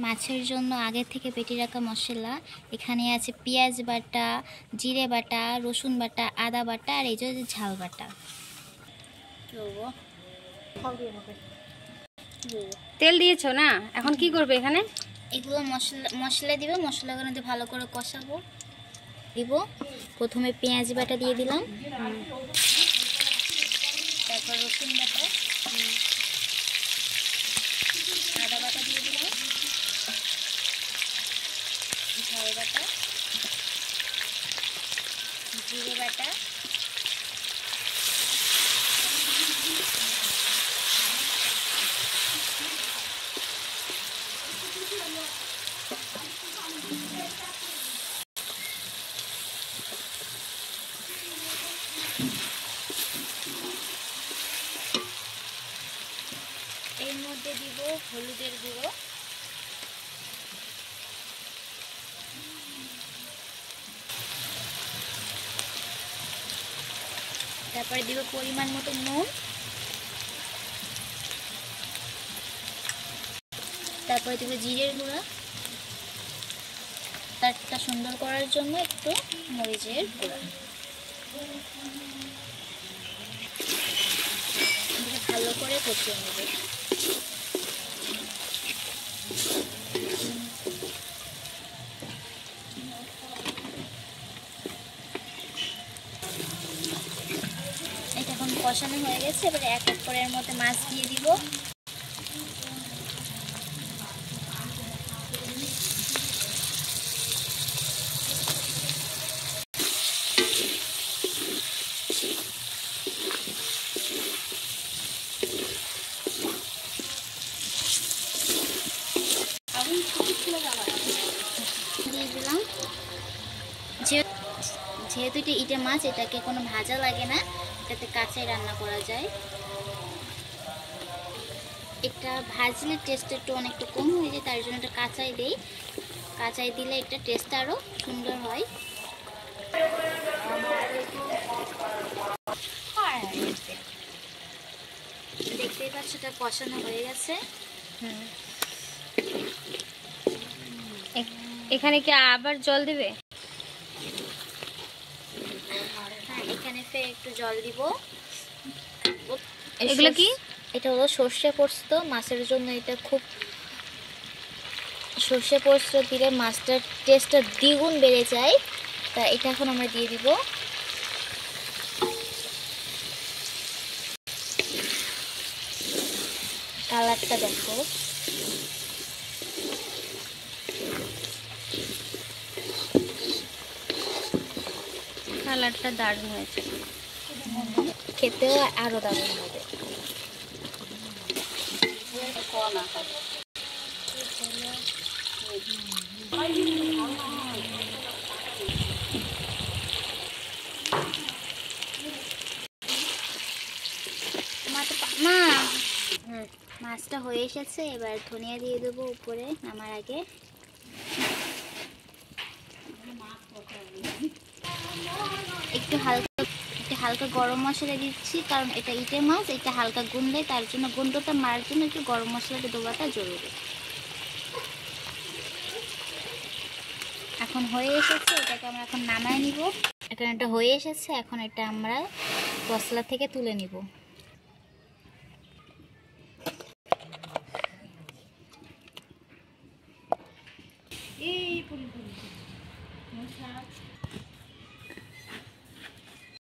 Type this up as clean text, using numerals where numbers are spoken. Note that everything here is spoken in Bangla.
মাছের জন্য আগে থেকে বেটে রাখা মশলা এখানে আছে পেঁয়াজ বাটা, জিরে বাটা, রসুন বাটা, আদা বাটা আর এই যে ঝাল বাটা। তেল দিয়েছো না? এখন কি করবে এখানে? এগুলো মশলা দিব, মশলাগুলো দিয়ে ভালো করে কষাবো। দিব প্রথমে পেঁয়াজ বাটা দিয়ে দিলাম, তারপর রসুন বাটা, আদা বাটা দিয়ে দিলাম, ঝাল বাটা, জিরে বাটা, এর মধ্যে দিব হলুদের গুঁড়ো, তারপরে দিব পরিমাণ মতো নুন, তারপরে দিব জিরের গুঁড়া, তারটা সুন্দর করার জন্য একটু মরিচের গুঁড়া। ভালো করে কষিয়ে নেব। এটা এখন কষানো হয়ে গেছে, এবারে এক এক করে এর মধ্যে মাছ দিয়ে দিব। দিয়ে দিলাম। যেহেতু এটা ইটে মাছ, এটাকে কোনো ভাজা লাগে না, এটাতে কাঁচাই রান্না করা যায়। এটা ভাজলে টেস্ট একটু অনেকটা কম হয়ে যায়, তার জন্য এটা কাঁচাই দেই। কাঁচাই দিলে এটা টেস্ট আরও সুন্দর হয়। দেখতেই পাচ্ছ এটা কষানো হয়ে গেছে। এখানে কি আবার জল দিবে? হ্যাঁ, এখানে ফের একটু জল দিব। এগুলো কি? এটা হলো সর্ষে পোস্ত মাছের জন্য। এটা খুব সর্ষে পোস্ত দিলে মাছটার টেস্টটা দ্বিগুণ বেড়ে যায়। তা এটা এখন আমরা দিয়ে দিব। কালারটা দেখো, কালারটা দারুণ হয়েছে, খেতেও আরো দারুণ হবে। মাছটা হয়ে এসেছে, এবার ধনিয়া দিয়ে দেবো উপরে নামার আগে। একটু হালকা গরম মশলা দিচ্ছি, কারণ এটা ইটে মাছ, এটা হালকা গন্ধ দেয়, তার জন্য গন্ধটা মারার জন্য একটু গরম মশলাটা দেওয়াটা জরুরি। এখন হয়ে এসেছে, এটাকে আমরা এখন নামায় নিব। এখন এটা হয়ে এসেছে, এখন এটা আমরা মশলা থেকে তুলে নিব।